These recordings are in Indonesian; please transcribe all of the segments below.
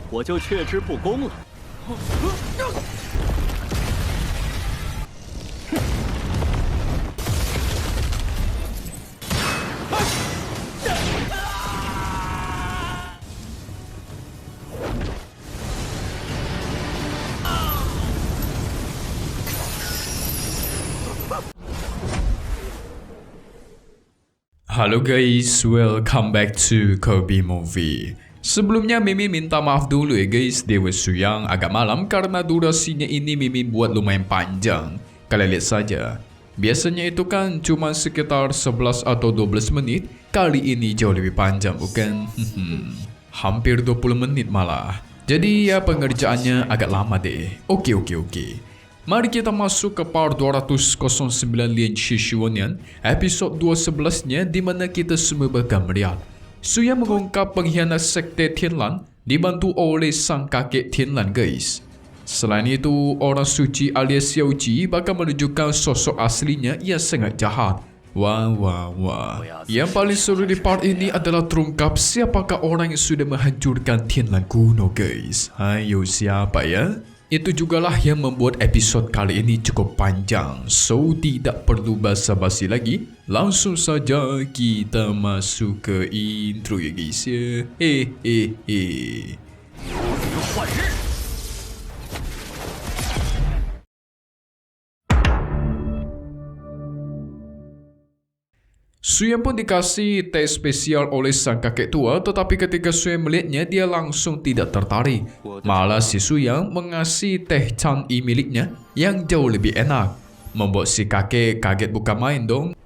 我就却之不恭了。Halo guys, welcome back to Kobe Movie. Sebelumnya Mimin minta maaf dulu ya guys, Dewa Suyang agak malam karena durasinya ini Mimin buat lumayan panjang. Kalian lihat saja, biasanya itu kan cuma sekitar 11 atau 12 menit, kali ini jauh lebih panjang bukan? Hampir 20 menit malah. Jadi ya pengerjaannya agak lama deh. Oke. Mari kita masuk ke part 209 Lian Shishuonian, episode 211-nya di mana kita semua bakal melihat Suyang mengungkap pengkhianat sekte Tianlan dibantu oleh sang kakek Tianlan guys. Selain itu, orang suci alias Xiao Ji bakal menunjukkan sosok aslinya yang sangat jahat. Wah. Yang paling seru di part ini adalah terungkap siapakah orang yang sudah menghancurkan Tianlan kuno guys. Ayo siapa ya? Itu jugalah yang membuat episode kali ini cukup panjang. So, tidak perlu basa-basi lagi. Langsung saja kita masuk ke intro ya guys ya. Suyang pun dikasih teh spesial oleh sang kakek tua, tetapi ketika Suyang melihatnya, dia langsung tidak tertarik. Malah si Suyang mengasih teh Chang'e miliknya yang jauh lebih enak. Membuat si kakek kaget bukan main dong.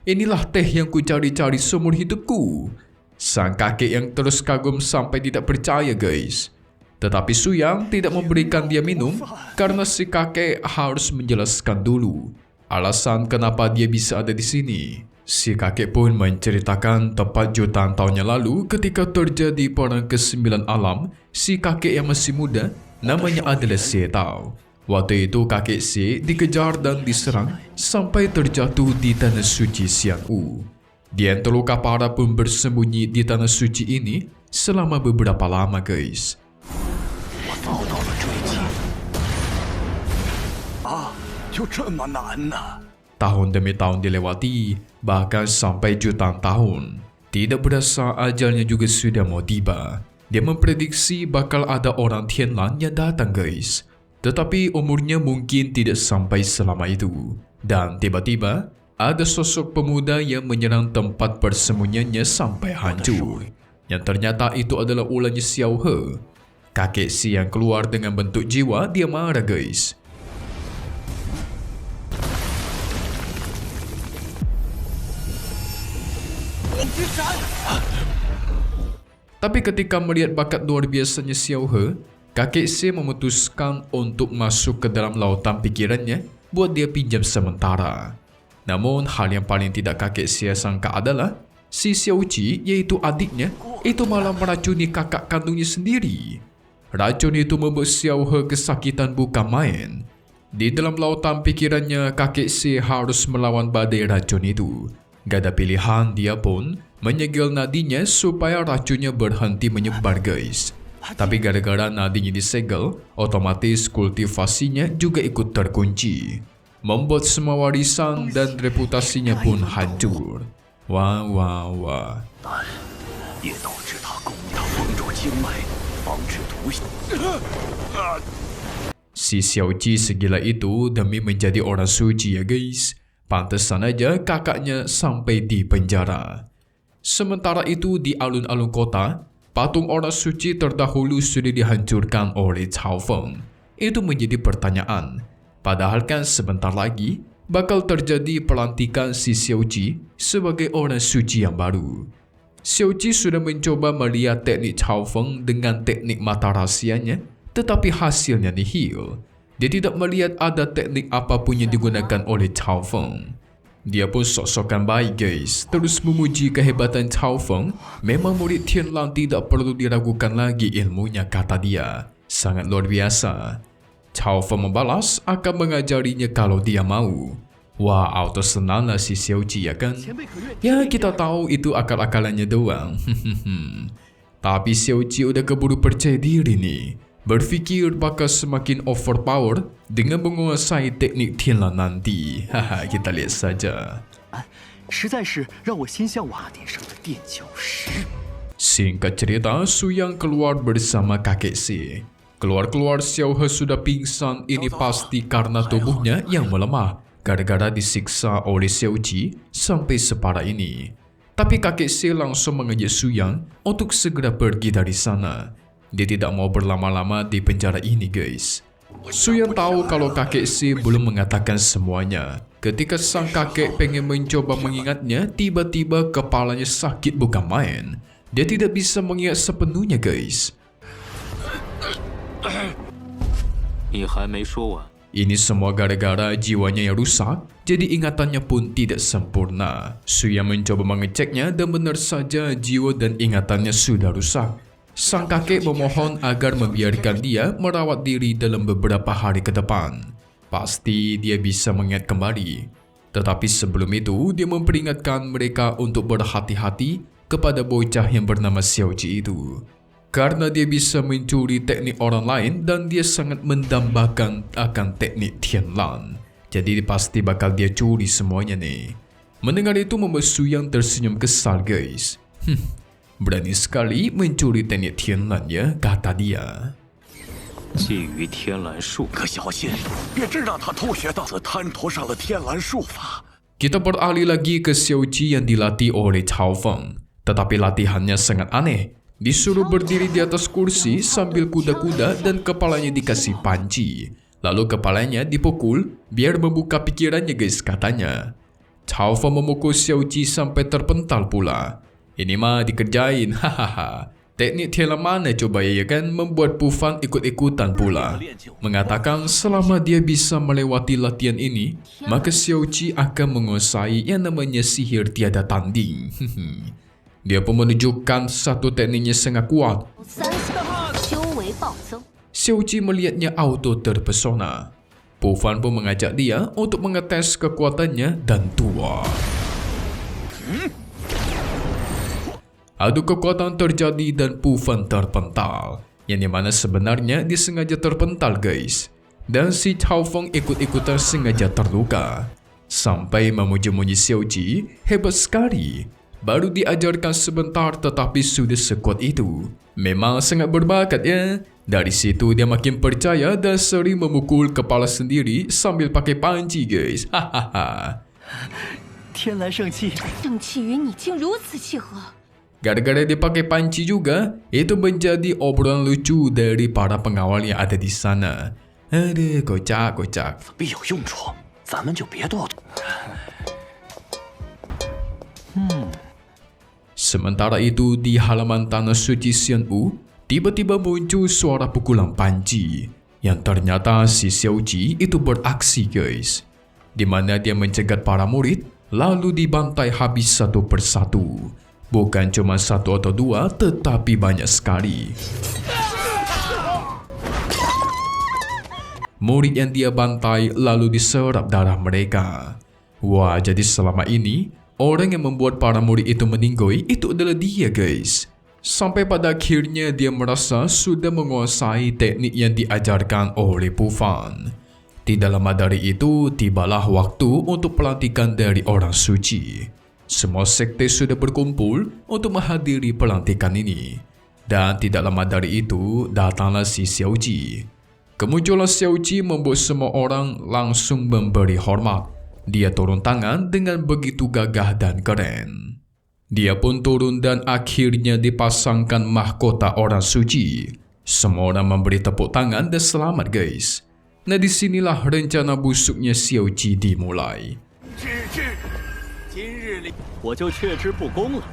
Inilah teh yang ku cari-cari seumur hidupku. Sang kakek yang terus kagum sampai tidak percaya guys. Tetapi Suyang tidak memberikan dia minum karena si kakek harus menjelaskan dulu alasan kenapa dia bisa ada di sini. Si kakek pun menceritakan tepat jutaan tahun yang lalu ketika terjadi perang ke-9 alam, si kakek yang masih muda namanya adalah Xie Tao. Waktu itu kakek Xie dikejar dan diserang sampai terjatuh di tanah suci Xiangwu. Dia yang terluka parah pun bersembunyi di tanah suci ini selama beberapa lama guys. Tahun demi tahun dilewati, bahkan sampai jutaan tahun. Tidak berasa ajalnya juga sudah mau tiba. Dia memprediksi bakal ada orang Tianlan yang datang guys. Tetapi umurnya mungkin tidak sampai selama itu. Dan tiba-tiba, ada sosok pemuda yang menyerang tempat persembunyiannya sampai hancur. Yang ternyata itu adalah ulangnya Xiao He. Kakek Xie yang keluar dengan bentuk jiwa, dia marah guys. Tapi ketika melihat bakat luar biasanya Xiao He, kakek Xie memutuskan untuk masuk ke dalam lautan pikirannya buat dia pinjam sementara. Namun hal yang paling tidak kakek Xie sangka adalah si Xiao Ji, yaitu adiknya, itu malah meracuni kakak kandungnya sendiri. Racun itu membuat Xiao He kesakitan bukan main. Di dalam lautan pikirannya, kakek Xie harus melawan badai racun itu. Gak ada pilihan, dia pun menyegel nadinya supaya racunnya berhenti menyebar guys. Tapi gara-gara nadinya disegel, otomatis kultivasinya juga ikut terkunci. Membuat semua warisan dan reputasinya pun hancur. Wah. Si Xiao Ji segila itu demi menjadi orang suci ya guys. Pantesan aja kakaknya sampai di penjara. Sementara itu di alun-alun kota, patung orang suci terdahulu sudah dihancurkan oleh Cao Feng. Itu menjadi pertanyaan. Padahal kan sebentar lagi bakal terjadi pelantikan si Xiao Ji sebagai orang suci yang baru. Xiao Ji sudah mencoba melihat teknik Cao Feng dengan teknik mata rahasianya, tetapi hasilnya nihil. Dia tidak melihat ada teknik apapun yang digunakan oleh Cao Feng. Dia pun sok-sokan baik guys, terus memuji kehebatan Cao Feng. Memang murid Tianlan tidak perlu diragukan lagi ilmunya, kata dia. Sangat luar biasa. Cao Feng membalas akan mengajarinya kalau dia mau. Wah, auto senanglah si Xiao Ji ya kan? Ya kita tahu itu akal-akalannya doang. Tapi Xiao Qi udah keburu percaya diri nih. Berfikir bakal semakin overpower dengan menguasai teknik Tianlan nanti. Haha, kita lihat saja. 实在是让我心向瓦顶上的垫脚石。 Singkat cerita, Su Yang keluar bersama kakek Si. Keluar-keluar Xiao He sudah pingsan, ini pasti karena tubuhnya yang melemah gara-gara disiksa oleh Xiao Qi sampai separah ini. Tapi kakek Si langsung mengajak Su Yang untuk segera pergi dari sana. Dia tidak mau berlama-lama di penjara ini, guys. Su Yang tahu kalau kakek Si belum mengatakan semuanya. Ketika sang kakek pengen mencoba mengingatnya, tiba-tiba kepalanya sakit bukan main. Dia tidak bisa mengingat sepenuhnya, guys. Ini semua gara-gara jiwanya yang rusak, jadi ingatannya pun tidak sempurna. Su Yang mencoba mengeceknya dan benar saja jiwa dan ingatannya sudah rusak. Sang kakek memohon agar membiarkan dia merawat diri dalam beberapa hari ke depan. Pasti dia bisa mengingat kembali. Tetapi sebelum itu, dia memperingatkan mereka untuk berhati-hati kepada bocah yang bernama Xiao Qi itu. Karena dia bisa mencuri teknik orang lain dan dia sangat mendambakan akan teknik Tianlan. Jadi pasti bakal dia curi semuanya nih. Mendengar itu membuat Su Yang tersenyum kesal, guys. Berani sekali mencuri teknik Tianlan ya, kata dia. 觊觎天蓝术，可小心，别真让他偷学到，则贪图上了天蓝术法。 Kita beralih lagi ke Xiao Qi yang dilatih oleh Cao Feng. Tetapi latihannya sangat aneh. Disuruh berdiri di atas kursi sambil kuda-kuda dan kepalanya dikasih panci. Lalu kepalanya dipukul biar membuka pikirannya, guys, katanya. Cao Feng memukul Xiao Qi sampai terpental pula. Ini mah dikerjain, hahaha. Teknik Tianlan mana coba ya kan, membuat Pu Fan ikut-ikutan pula. Mengatakan selama dia bisa melewati latihan ini, maka Xiao Qi akan menguasai yang namanya sihir tiada tanding. Dia pun menunjukkan satu tekniknya sangat kuat. Xiao Qi melihatnya auto terpesona. Pu Fan pun mengajak dia untuk mengetes kekuatannya dan tua. Adu kekuatan terjadi dan Pu Fan terpental. Yang dimana sebenarnya disengaja terpental, guys. Dan si Cao Feng ikut-ikutan sengaja terluka. Sampai memuji-muji Xiao Qi, hebat sekali. Baru diajarkan sebentar tetapi sudah sekuat itu. Memang sangat berbakat ya. Dari situ dia makin percaya dan sering memukul kepala sendiri sambil pakai panci, guys. Hahaha. 天蓝圣器，圣器与你竟如此契合。 Gara-gara dia pakai panci juga, itu menjadi obrolan lucu dari para pengawal yang ada di sana. Aduh, kocak. 必有用处，咱们就别多。 Sementara itu di halaman tanah suci Xian Wu, tiba-tiba muncul suara pukulan panci. Yang ternyata si Xiao Qi itu beraksi, guys. Di mana dia mencegat para murid, lalu dibantai habis satu persatu. Bukan cuma satu atau dua, tetapi banyak sekali. Murid yang dia bantai lalu diserap darah mereka. Wah, jadi selama ini, orang yang membuat para murid itu meninggoy itu adalah dia, guys. Sampai pada akhirnya dia merasa sudah menguasai teknik yang diajarkan oleh Pu Fan. Tidak lama dari itu, tibalah waktu untuk pelantikan dari orang suci. Semua sekte sudah berkumpul untuk menghadiri pelantikan ini. Dan tidak lama dari itu, datanglah si Xiao Qi. Kemunculan Xiao Qi membuat semua orang langsung memberi hormat. Dia turun tangan dengan begitu gagah dan keren. Dia pun turun dan akhirnya dipasangkan mahkota orang suci. Semua orang memberi tepuk tangan dan selamat, guys. Nah, disinilah rencana busuknya Xiao Qi dimulai. 我就却之不恭了。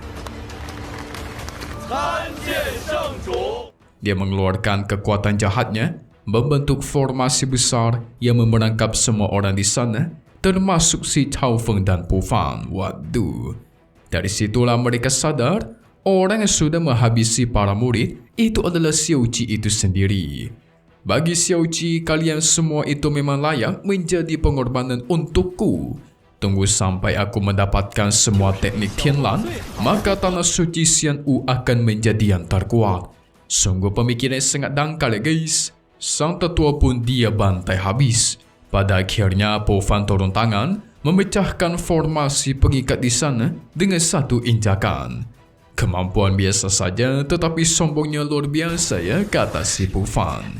参见圣主。 Dia mengeluarkan kekuatan jahatnya, membentuk formasi besar yang memerangkap semua orang di sana, termasuk si Cao Feng dan Pu Fan. Waduh. Dari situlah mereka sadar, orang yang sudah menghabisi para murid itu adalah Xiao Qi itu sendiri. Bagi Xiao Qi, kalian semua itu memang layak menjadi pengorbanan untukku. Tunggu sampai aku mendapatkan semua teknik Tianlan, maka tanah suci Xian Wu akan menjadi yang terkuat. Sungguh pemikiran yang sangat dangkal ya guys. Sang tetua pun dia bantai habis. Pada akhirnya Po Fan turun tangan, memecahkan formasi pengikat di sana dengan satu injakan. Kemampuan biasa saja tetapi sombongnya luar biasa ya, kata si Po Fan.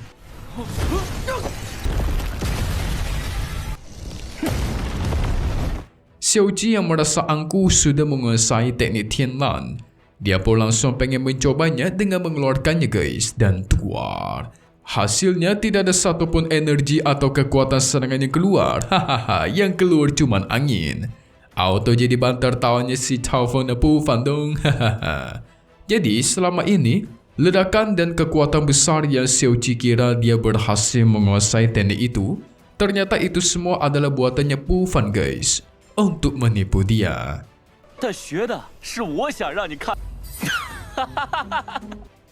Xiao Ji yang merasa angkuh sudah menguasai teknik Tianlan. Dia pun langsung pengen mencobanya dengan mengeluarkannya guys, dan tuar. Hasilnya tidak ada satupun energi atau kekuatan serangan yang keluar. Hahaha, yang keluar cuman angin. Auto jadi bantar tawanya si Cao Feng dan Po Fan dong. Hahaha. Jadi selama ini, ledakan dan kekuatan besar yang Xiao Ji kira dia berhasil menguasai teknik itu, ternyata itu semua adalah buatannya Po Fan guys, untuk menipu dia.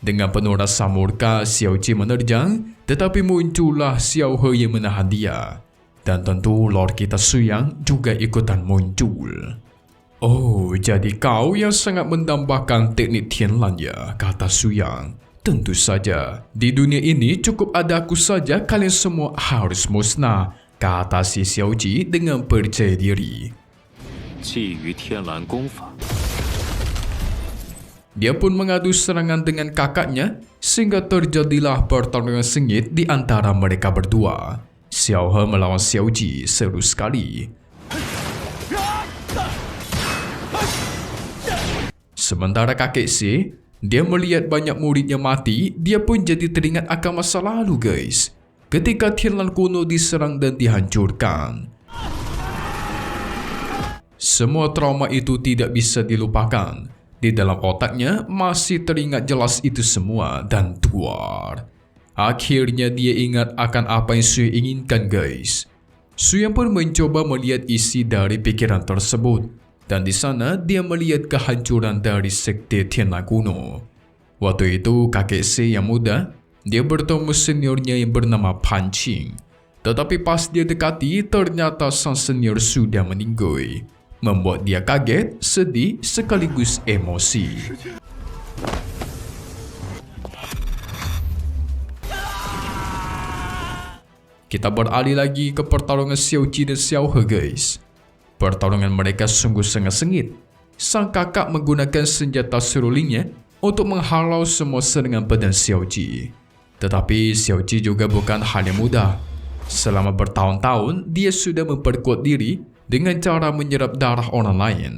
Dengan penuh rasa murka, Xiao Ji menerjang, tetapi muncullah Xiao He yang menahan dia. Dan tentu Lord kita Suyang juga ikutan muncul. Oh, jadi kau yang sangat mendambakan teknik Tianlan ya, kata Suyang. Tentu saja, di dunia ini cukup ada aku saja, kalian semua harus musnah, kata si Xiao Ji dengan percaya diri. Dia pun mengadu serangan dengan kakaknya, sehingga terjadilah pertarungan sengit di antara mereka berdua. Xiao He melawan Xiao Ji seru sekali. Sementara kakek Si, dia melihat banyak muridnya mati, dia pun jadi teringat akan masa lalu guys, ketika Tianlan kuno diserang dan dihancurkan. Semua trauma itu tidak bisa dilupakan. Di dalam otaknya masih teringat jelas itu semua, dan tuar. Akhirnya dia ingat akan apa yang Suyang inginkan guys. Suyang pun mencoba melihat isi dari pikiran tersebut, dan di sana dia melihat kehancuran dari sekte Tianlan kuno. Waktu itu kakek Se yang muda, dia bertemu seniornya yang bernama Pan Qing. Tetapi pas dia dekati, ternyata sang senior sudah meninggal, membuat dia kaget, sedih, sekaligus emosi. Kita beralih lagi ke pertarungan Xiao Ji dan Xiao He guys. Pertarungan mereka sungguh sangat sengit. Sang kakak menggunakan senjata serulingnya untuk menghalau semua serangan pedang Xiao Ji. Tetapi Xiao Ji juga bukan hal yang mudah. Selama bertahun-tahun, dia sudah memperkuat diri dengan cara menyerap darah orang lain.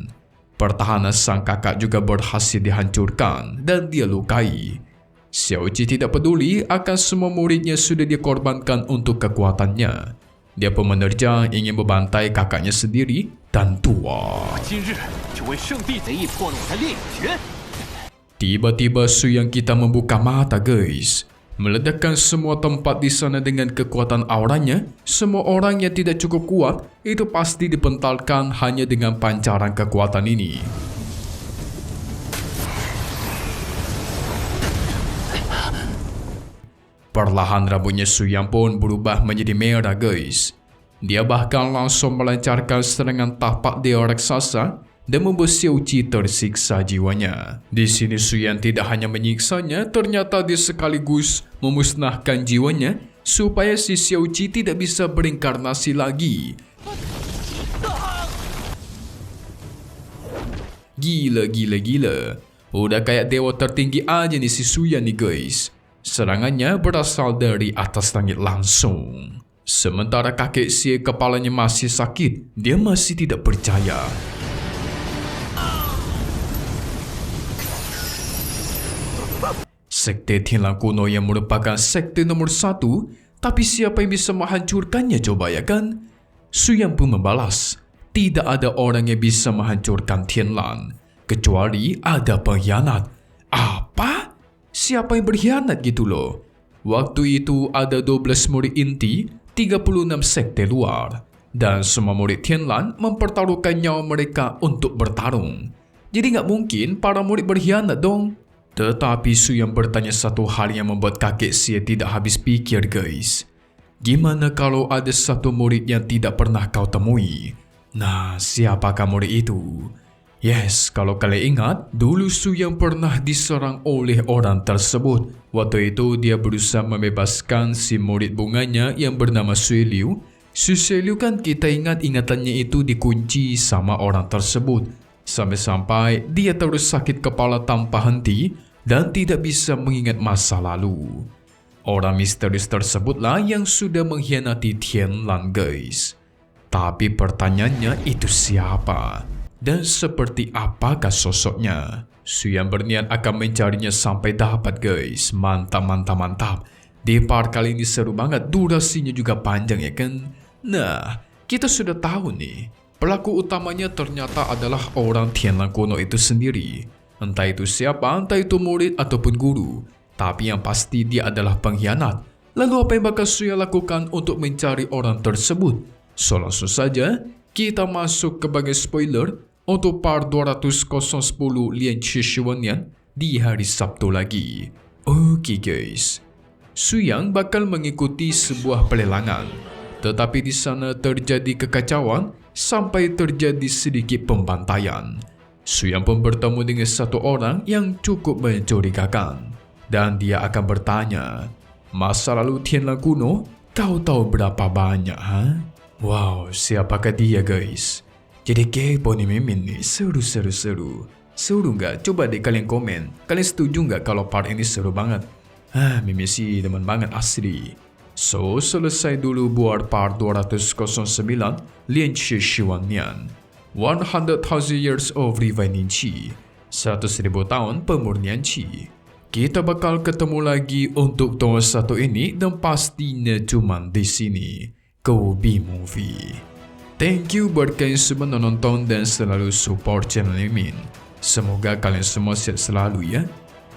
Pertahanan sang kakak juga berhasil dihancurkan dan dia lukai. Xiao Ji tidak peduli akan semua muridnya sudah dikorbankan untuk kekuatannya. Dia pun menerjang ingin membantai kakaknya sendiri, dan tua. Tiba-tiba Suyang kita membuka mata guys, meledakkan semua tempat di sana dengan kekuatan auranya. Semua orang yang tidak cukup kuat itu pasti dipentalkan hanya dengan pancaran kekuatan ini. Perlahan rambutnya Suyang pun berubah menjadi merah guys. Dia bahkan langsung melancarkan serangan tapak dewa raksasa dan membuat Xiao Ji tersiksa jiwanya. Di sini Suyang tidak hanya menyiksanya, ternyata dia sekaligus memusnahkan jiwanya supaya si Xiao Ji tidak bisa berinkarnasi lagi. Gila. Udah kayak dewa tertinggi aja nih si Suyang nih guys. Serangannya berasal dari atas langit langsung. Sementara kakek Si kepalanya masih sakit, dia masih tidak percaya. Sekte Tianlan kuno yang merupakan sekte nomor 1, tapi siapa yang bisa menghancurkannya coba ya kan? Suyang pun membalas, tidak ada orang yang bisa menghancurkan Tianlan, kecuali ada pengkhianat. Apa? Siapa yang berkhianat gitu loh? Waktu itu ada 12 murid inti, 36 sekte luar, dan semua murid Tianlan mempertaruhkan nyawa mereka untuk bertarung. Jadi nggak mungkin para murid berkhianat dong. Tetapi Suyang bertanya satu hal yang membuat kakek Si tidak habis pikir guys. Gimana kalau ada satu murid yang tidak pernah kau temui? Nah, siapakah murid itu? Yes, kalau kalian ingat, dulu Su Yang pernah diserang oleh orang tersebut. Waktu itu dia berusaha membebaskan si murid bunganya yang bernama Sui Liu. Sui Liu kan kita ingat ingatannya itu dikunci sama orang tersebut. Sampai-sampai dia terus sakit kepala tanpa henti dan tidak bisa mengingat masa lalu. Orang misterius tersebutlah yang sudah mengkhianati Tianlan guys. Tapi pertanyaannya itu siapa? Dan seperti apakah sosoknya? Su Yang berniat akan mencarinya sampai dapat guys. Mantap. Di part kali ini seru banget, durasinya juga panjang ya kan? Nah, kita sudah tahu nih, pelaku utamanya ternyata adalah orang Tianlan kuno itu sendiri. Entah itu siapa, entah itu murid ataupun guru. Tapi yang pasti dia adalah pengkhianat. Lalu apa yang bakal Su Yang lakukan untuk mencari orang tersebut? So langsung saja, kita masuk ke bagian spoiler untuk part 210 Lian Shishwanyan di hari Sabtu lagi. Oke guys, Su Yang bakal mengikuti sebuah pelelangan. Tetapi di sana terjadi kekacauan sampai terjadi sedikit pembantaian. Su Yang pun bertemu dengan satu orang yang cukup mencurigakan. Dan dia akan bertanya, masa lalu Tianlan kuno, kau tahu berapa banyak ha? Wow, siapakah dia guys? Jadi kepo nih Mimin nih, seru. Seru nggak? Coba deh kalian komen. Kalian setuju nggak kalau part ini seru banget? Mimin sih demen banget asli. So, selesai dulu buat part 209 Lian Shishwanyan. 100,000 years of refining Qi. 100.000 tahun pemurnian Qi. Kita bakal ketemu lagi untuk tahun satu ini dan pastinya cuman di sini. Kobe Movie. Thank you buat kalian semua nonton dan selalu support channel Mimin. Semoga kalian semua sehat selalu ya.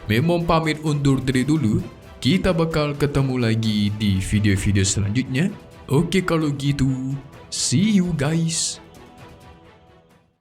Mimin pamit undur diri dulu. Kita bakal ketemu lagi di video-video selanjutnya. Oke kalau gitu, see you guys.